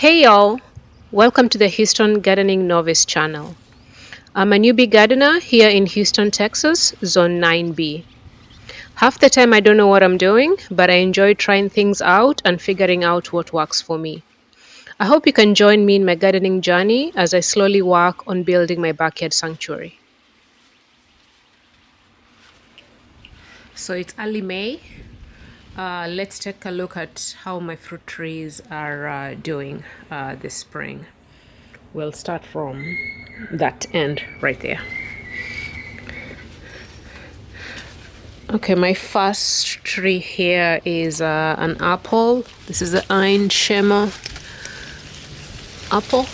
Hey y'all, welcome to the Houston Gardening Novice channel. I'm a newbie gardener here in Houston, Texas, Zone 9B. Half the time I don't know what I'm doing, but I enjoy trying things out and figuring out what works for me. I hope you can join me in my gardening journey as I slowly work on building my backyard sanctuary. So it's early May. Let's take a look at how my fruit trees are doing this spring. We'll start from that end right there. Okay, my first tree here is an apple. This is the Ein Shema apple.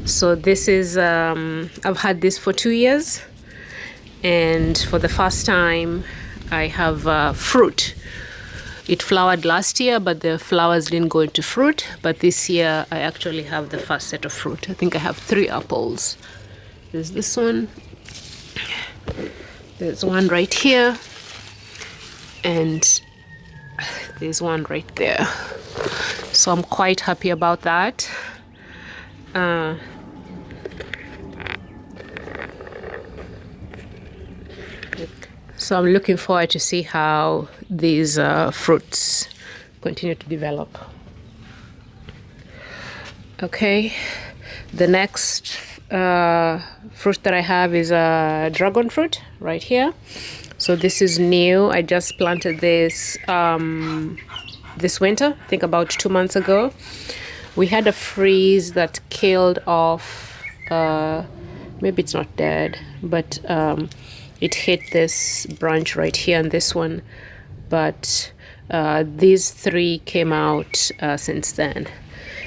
So this is, I've had this for 2 years, and for the first time I have fruit. It flowered last year, but the flowers didn't go into fruit. But this year I actually have the first set of fruit. I think I have 3 apples. There's this one. There's one right here. And there's one right there. So I'm quite happy about that. So I'm looking forward to see how these fruits continue to develop. Okay, the next fruit that I have is a dragon fruit right here. So this is new. I just planted this this winter, I think about 2 months ago. We had a freeze that killed off, maybe it's not dead, but it hit this branch right here and this one. But these 3 came out since then.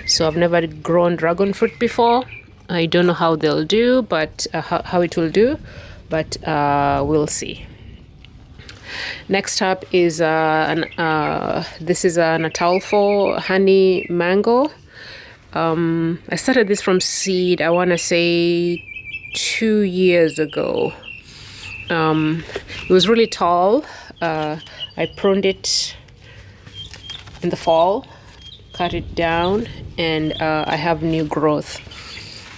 So I've never grown dragon fruit before. I don't know how they'll do, but how it will do, but we'll see. Next up is this is an Atalfo honey mango. I started this from seed, I want to say 2 years ago. It was really tall. I pruned it in the fall, cut it down, and I have new growth.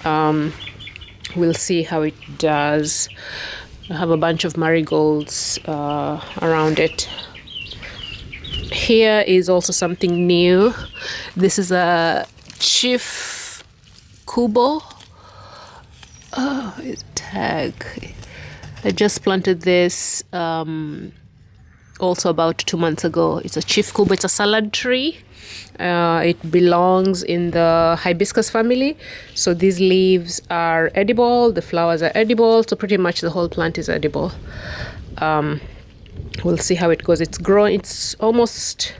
We'll see how it does. I have a bunch of marigolds around it. Here is also something new. This is a Chief Kubo. Oh, it's a tag. I just planted this also about 2 months ago. It's a Chief Kubo. It's a salad tree. It belongs in the hibiscus family. So these leaves are edible, the flowers are edible, so pretty much the whole plant is edible. We'll see how it goes. It's grown, it's almost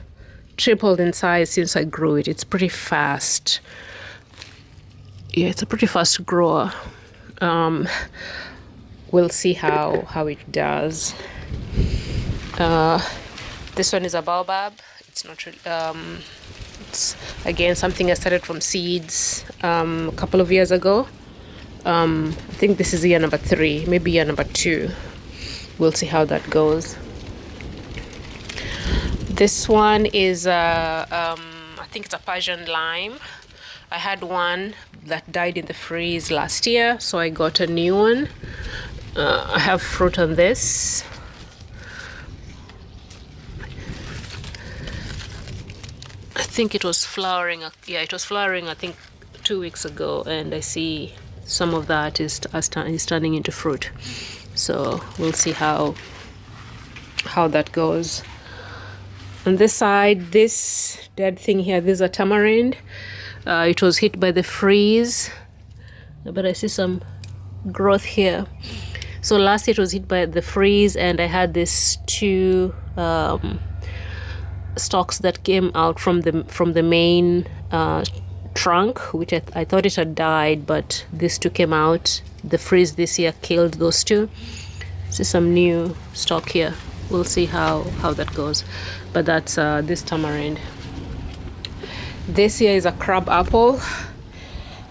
tripled in size since I grew it. It's pretty fast. Yeah, it's a pretty fast grower. We'll see how it does. This one is a baobab. It's not really, it's again something I started from seeds a couple of years ago. I think this is year number 3, maybe year number 2. We'll see how that goes. This one is I think it's a Persian lime. I had one that died in the freeze last year, so I got a new one. I have fruit on this. I think it was flowering. Yeah, it was flowering, I think 2 weeks ago, and I see some of that is turning into fruit. So we'll see how that goes. On this side, this dead thing here, this is a tamarind. It was hit by the freeze, but I see some growth here. So last year it was hit by the freeze, and I had these 2 stalks that came out from the main trunk, which I thought it had died, but these 2 came out. The freeze this year killed those 2. See some new stalk here. We'll see how that goes. But that's this tamarind. This here is a crab apple.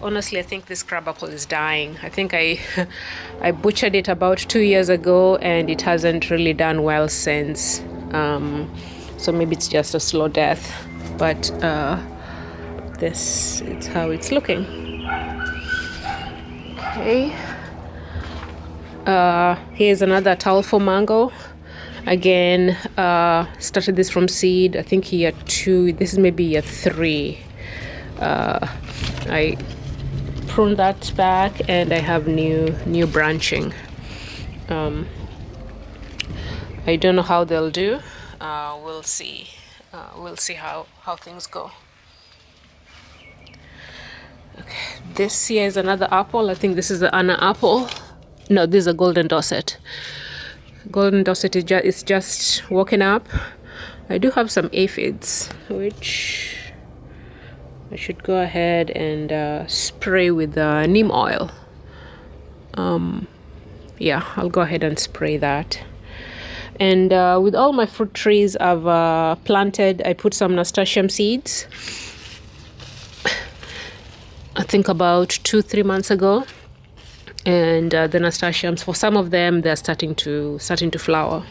Honestly, I think this crab apple is dying. I think I butchered it about 2 years ago, and it hasn't really done well since. So maybe it's just a slow death. but this is how it's looking. Okay. Here's another Talfo mango. Again, started this from seed. I think year 2. This is maybe year 3. I pruned that back, and I have new branching. I don't know how they'll do. We'll see. We'll see how things go. Okay, this here is another apple. I think this is the Anna apple. No, this is a golden Dorset. Golden Dorset is just walking up. I do have some aphids, which I should go ahead and spray with neem oil. Yeah, I'll go ahead and spray that. And with all my fruit trees I've planted, I put some nasturtium seeds. I think about 2-3 months ago. And the nasturtiums, for some of them, they're starting to flower.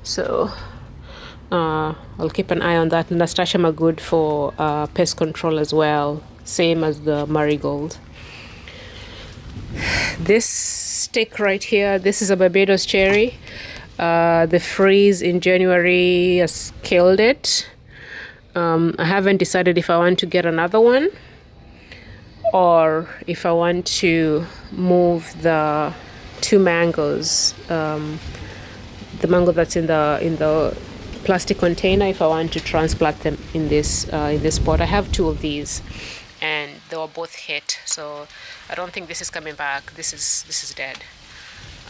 So I'll keep an eye on that. Nasturtium are good for pest control as well, same as the marigold. This stick right here, this is a Barbados cherry. The freeze in January has killed it. I haven't decided if I want to get another one, or if I want to move the 2 mangoes, the mango that's in the plastic container, if I want to transplant them in this pot. I have 2 of these, and they were both hit, so I don't think this is coming back. This is dead.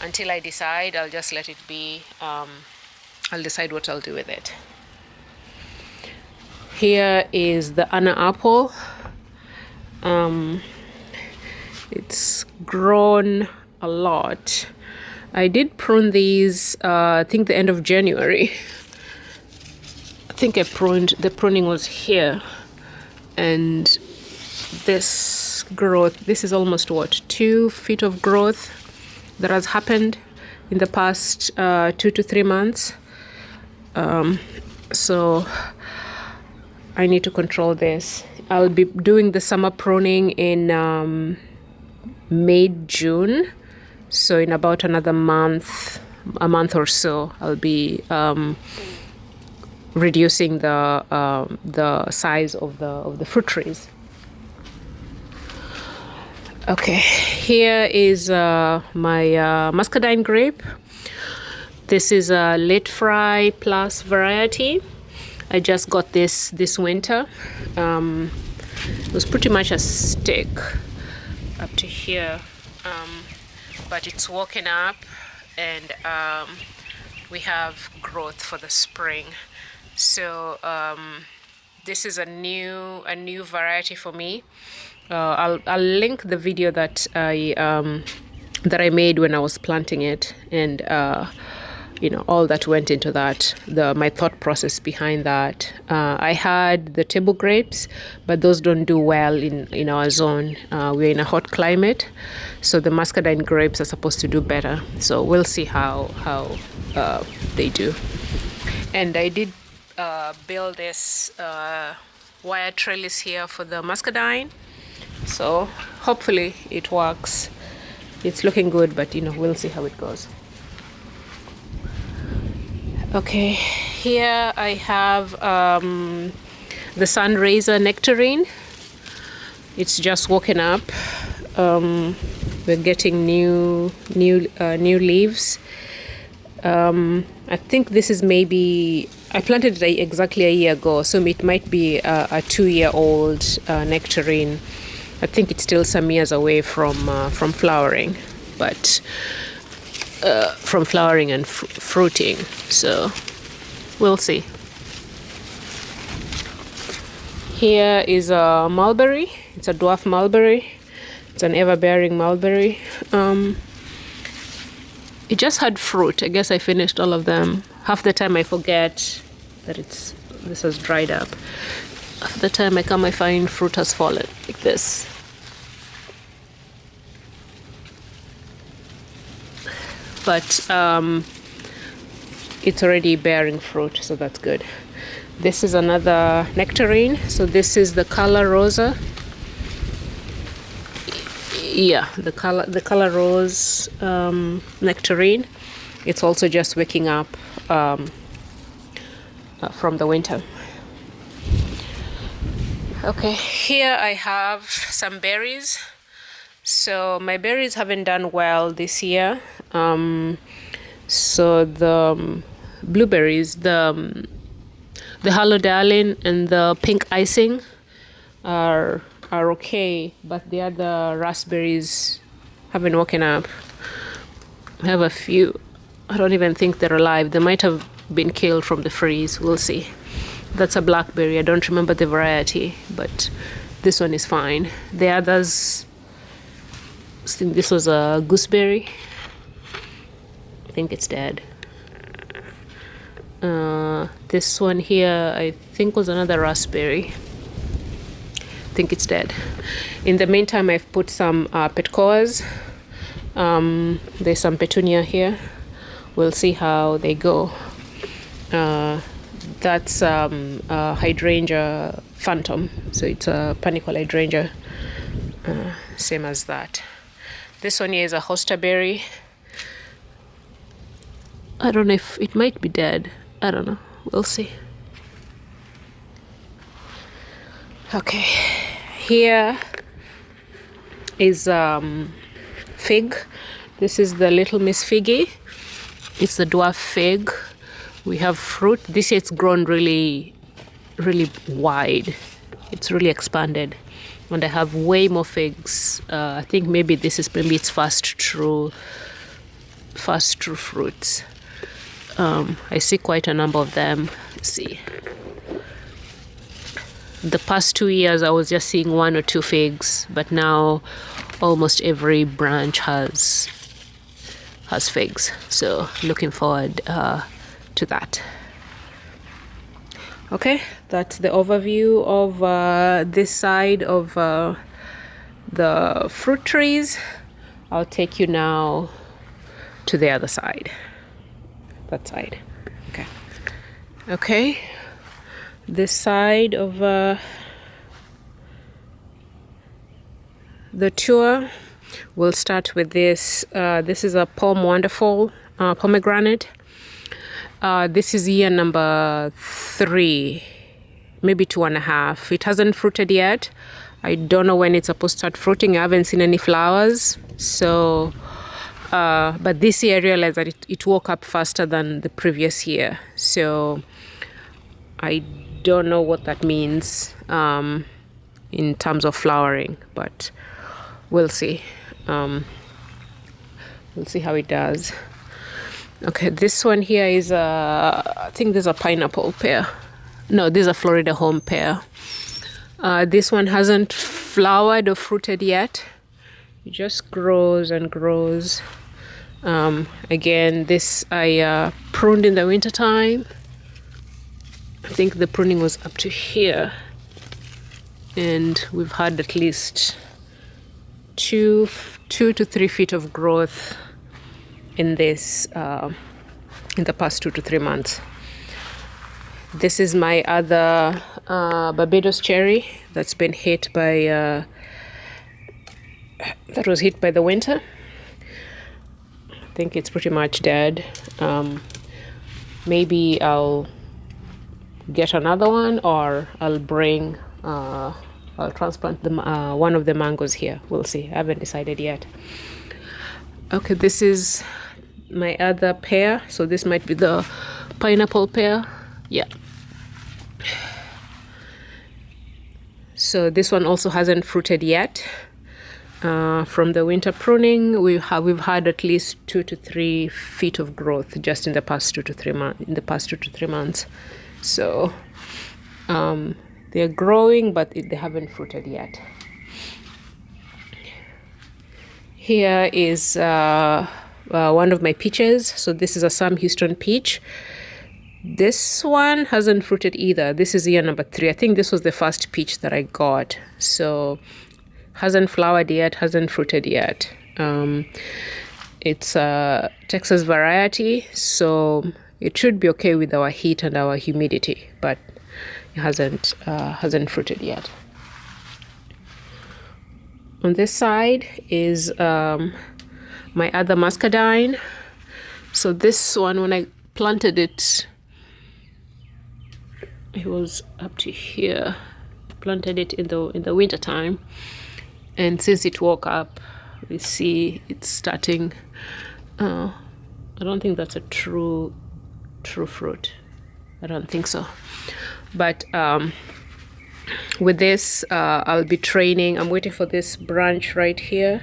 Until I decide, I'll just let it be. I'll decide what I'll do with it. Here is the Anna apple. It's grown a lot. I did prune these, I think the end of January. I think I pruned, the pruning was here. And this growth, this is almost what, 2 feet of growth that has happened in the past 2 to 3 months. So I need to control this. I'll be doing the summer pruning in May, June. So in about another month, a month or so, I'll be reducing the size of the fruit trees. Okay, here is my muscadine grape. This is a late fry plus variety. I just got this winter. It was pretty much a stick up to here, but it's walking up, and we have growth for the spring. So this is a new variety for me. I'll link the video that I made when I was planting it, and all that went into that, my thought process behind that. I had the table grapes, but those don't do well in our zone. We're in a hot climate, so the muscadine grapes are supposed to do better. So we'll see how they do. And I did build this wire trellis here for the muscadine, so hopefully it works. It's looking good, but we'll see how it goes. Okay, here I have the sun raiser nectarine. It's just walking up. We're getting new leaves. I think this is maybe, I planted it exactly a year ago, so it might be a 2-year-old nectarine. I think it's still some years away from flowering, but from flowering and fruiting, so we'll see. Here is a mulberry. It's a dwarf mulberry. It's an ever-bearing mulberry. It just had fruit. I guess I finished all of them. Half the time I forget that this has dried up. Half the time I come, I find fruit has fallen like this. But it's already bearing fruit, so that's good. This is another nectarine. So this is the color rosa. Yeah, the color rose nectarine. It's also just waking up from the winter. Okay, here I have some berries. So my berries haven't done well this year. So the blueberries, the Hello Darling and the pink icing are okay, but the other raspberries haven't woken up. I have a few. I don't even think they're alive. They might have been killed from the freeze. We'll see. That's a blackberry. I don't remember the variety, but this one is fine. The others, I think this was a gooseberry. I think it's dead. This one here, I think was another raspberry. I think it's dead. In the meantime, I've put some petcoas. There's some petunia here. We'll see how they go. That's hydrangea phantom. So it's a panicle hydrangea. Same as that. This one here is a hostaberry. I don't know if it might be dead. I don't know. We'll see. Okay. Here is fig. This is the Little Miss Figgy. It's the dwarf fig. We have fruit. This year it's grown really, really wide. It's really expanded. And I have way more figs. I think maybe this is its first true fruits. I see quite a number of them. Let's see. The past 2 years I was just seeing 1 or 2 figs, but now almost every branch has figs. So looking forward to that. Okay, that's the overview of this side of the fruit trees. I'll take you now to the other side. That side. Okay. This side of the tour, we'll start with this. This is a Palm Wonderful pomegranate. This is year number 3, maybe 2.5. It hasn't fruited yet. I don't know when it's supposed to start fruiting. I haven't seen any flowers. So, but this year I realized that it woke up faster than the previous year. So I don't know what that means in terms of flowering, but we'll see. We'll see how it does. Okay, this one here is I think there's a pineapple pear. No, this is a Florida home pear. This one hasn't flowered or fruited yet. It just grows and grows. Again, this I pruned in the winter time. I think the pruning was up to here, and we've had at least 2 to 3 feet of growth in this in the past 2 to 3 months. This is my other Barbados cherry that's been hit by that was hit by the winter. I think it's pretty much dead. Maybe I'll get another one, or I'll bring I'll transplant one of the mangoes here. We'll see. I haven't decided yet. Okay, this is my other pear. So this might be the pineapple pear. Yeah. So this one also hasn't fruited yet. From the winter pruning, we've had at least 2 to 3 feet of growth just in the past 2 to 3 months. So they're growing, but they haven't fruited yet. Here is one of my peaches. So this is a Sam Houston peach. This one hasn't fruited either. This is year number 3. I think this was the first peach that I got. So hasn't flowered yet, hasn't fruited yet. It's a Texas variety, so it should be okay with our heat and our humidity, but It hasn't fruited yet. On this side is my other muscadine. So this one, when I planted it, it was up to here. Planted it in the winter time, and since it woke up, we see it's starting. I don't think that's a true fruit. I don't think so. But with this, I'll be training. I'm waiting for this branch right here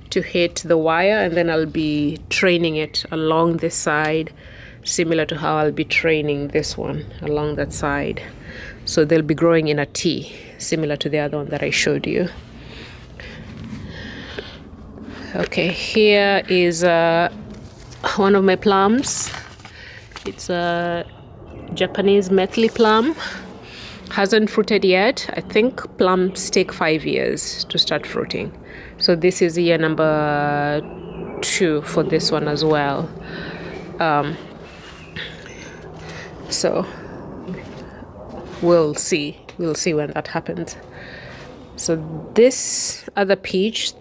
to hit the wire, and then I'll be training it along this side, similar to how I'll be training this one along that side. So they'll be growing in a T, similar to the other one that I showed you. Okay, here is one of my plums. It's a Japanese methyl plum. Hasn't fruited yet. I think plums take 5 years to start fruiting. So this is year number 2 for this one as well. So we'll see when that happens. So this other peach,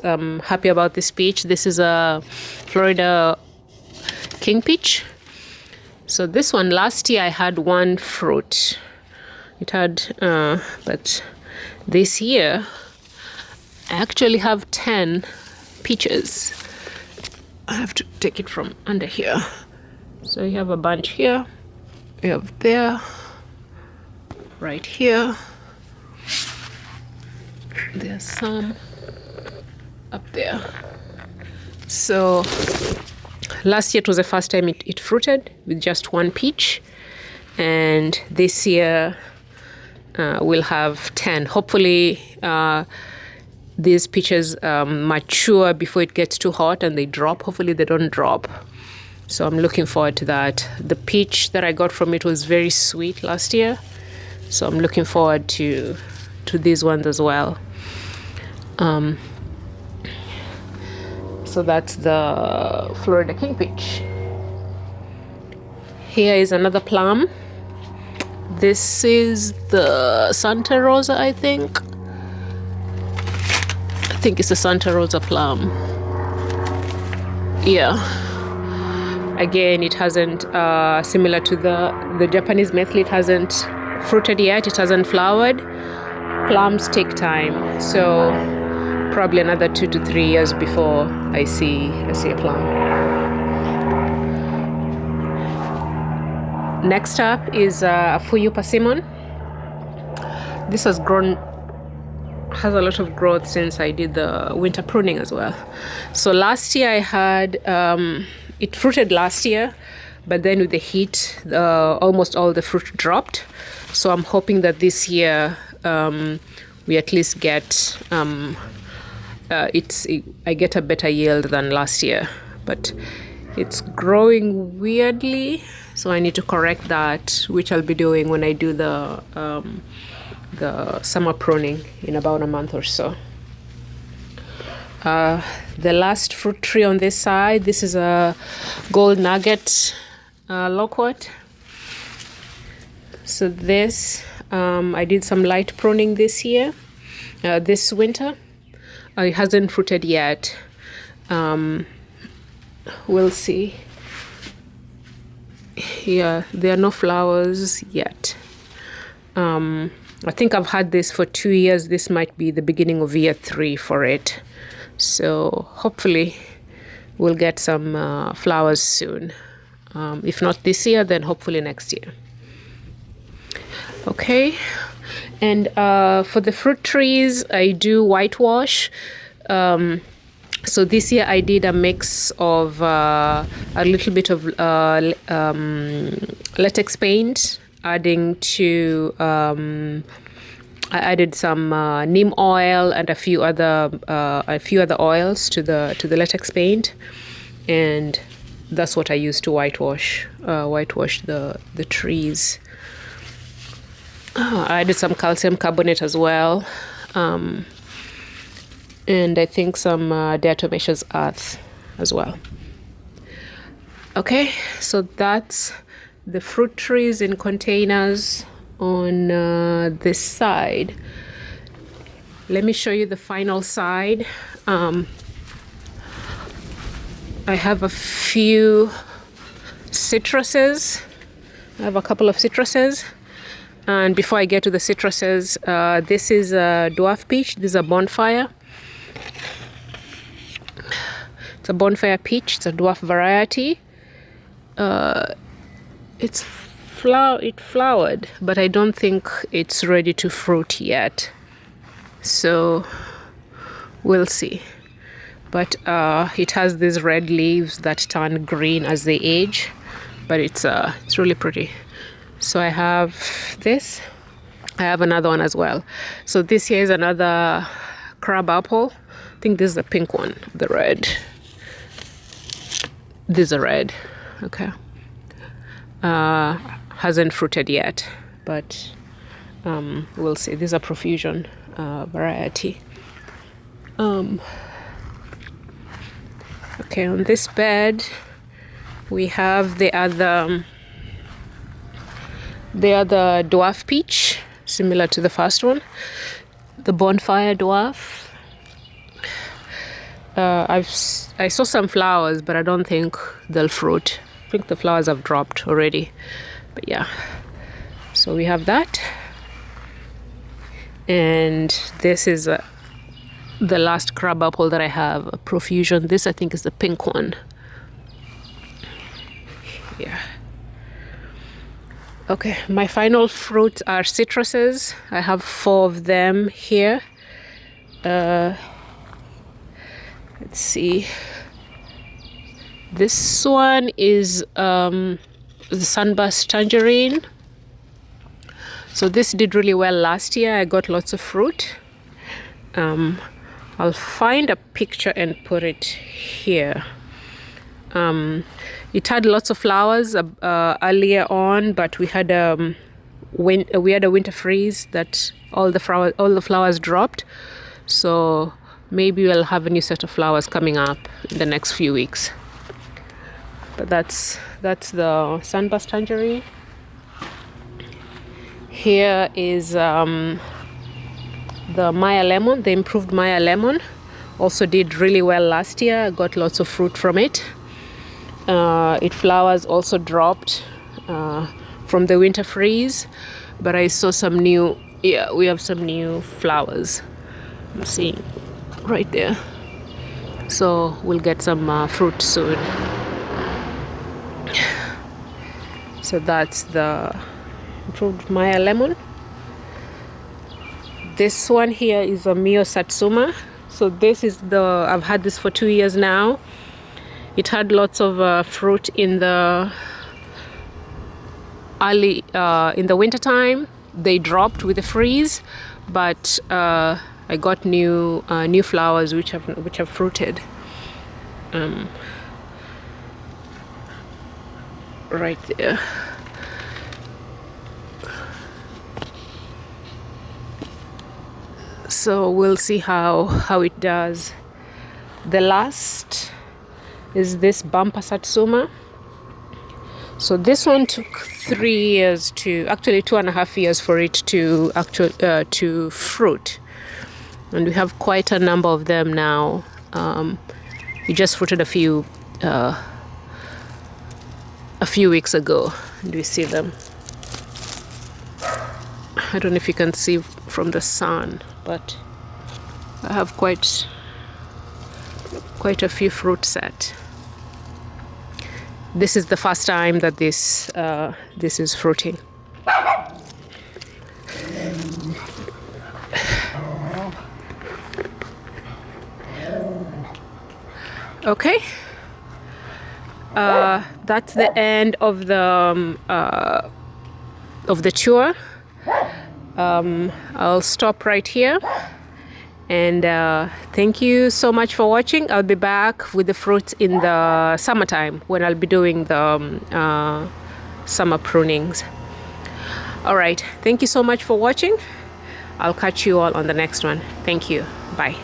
I'm happy about this peach. This is a Florida king peach. So this one, last year I had 1 fruit. It had, but this year I actually have 10 peaches. I have to take it from under here. So you have a bunch here, you have there, right here. There's some up there. So last year it was the first time it fruited with just 1 peach, and this year we'll have 10. Hopefully these peaches mature before it gets too hot and they drop. Hopefully they don't drop. So I'm looking forward to that. The peach that I got from it was very sweet last year, so I'm looking forward to these ones as well. So that's the Florida king peach. Here is another plum. This is the Santa Rosa, I think. I think it's a Santa Rosa plum. Yeah. Again, it hasn't, similar to the Japanese methyl, it hasn't fruited yet, it hasn't flowered. Plums take time, so probably another 2 to 3 years before I see a plum. Next up is a Fuyu persimmon. This has a lot of growth since I did the winter pruning as well. So last year I had, it fruited last year, but then with the heat, almost all the fruit dropped. So I'm hoping that this year we at least get, I get a better yield than last year. But it's growing weirdly, so I need to correct that, which I'll be doing when I do the summer pruning in about a month or so. The last fruit tree on this side, this is a gold nugget loquat. So this, I did some light pruning this year, this winter. It hasn't fruited yet. We'll see. Yeah, there are no flowers yet. I think I've had this for 2 years. This might be the beginning of year 3 for it. So hopefully we'll get some flowers soon. If not this year, then hopefully next year. Okay, and for the fruit trees, I do whitewash. So this year I did a mix of a little bit of latex paint, adding to I added some neem oil and a few other oils to the latex paint, and that's what I used to whitewash the trees. I added some calcium carbonate as well, and I think some diatomaceous earth as well. Okay, so that's the fruit trees in containers on this side. Let me show you the final side. I have a few citruses. I have a couple of citruses. And before I get to the citruses, this is a dwarf peach. This is a bonfire. It's a bonfire peach. It's a dwarf variety. It flowered, but I don't think it's ready to fruit yet. So we'll see. But it has these red leaves that turn green as they age. But it's really pretty. So I have this. I have another one as well. So this here is another crab apple. I think this is the pink one, the red. This is a red. Okay. Hasn't fruited yet, but we'll see. This is a profusion variety. Okay, on this bed we have the other dwarf peach, similar to the first one, the bonfire dwarf. I saw some flowers, but I don't think they'll fruit. I think the flowers have dropped already, but yeah. So we have that, and this is the last crab apple that I have, a profusion. This I think is the pink one. Yeah. Okay, my final fruits are citruses. I have 4 of them here. Let's see. This one is the sunburst tangerine. So this did really well last year. I got lots of fruit. I'll find a picture and put it here. It had lots of flowers earlier on, but we had a winter freeze that all the flowers dropped. So maybe we'll have a new set of flowers coming up in the next few weeks. But that's the sunburst tangerine. Here is the Maya lemon, the improved Maya lemon. Also did really well last year. I got lots of fruit from it. It flowers also dropped from the winter freeze, but I saw some new, we have some new flowers. I'm seeing right there. So we'll get some fruit soon. So that's the improved Maya lemon. This one here is a Mio Satsuma. So this is I've had this for 2 years now. It had lots of fruit in the in the winter time. They dropped with the freeze, but I got new flowers which have fruited. Right there. So we'll see how it does. The last is this Bumper Satsuma. So this one took 3 years actually 2.5 years for it to fruit, and we have quite a number of them now. It just fruited a few weeks ago, and we see them. I don't know if you can see from the sun, but I have quite a few fruit set. This is the first time that this is fruiting. Okay. That's the end of the tour. I'll stop right here, and thank you so much for watching. I'll be back with the fruits in the summertime when I'll be doing the summer prunings. All right, thank you so much for watching. I'll catch you all on the next one. Thank you. Bye.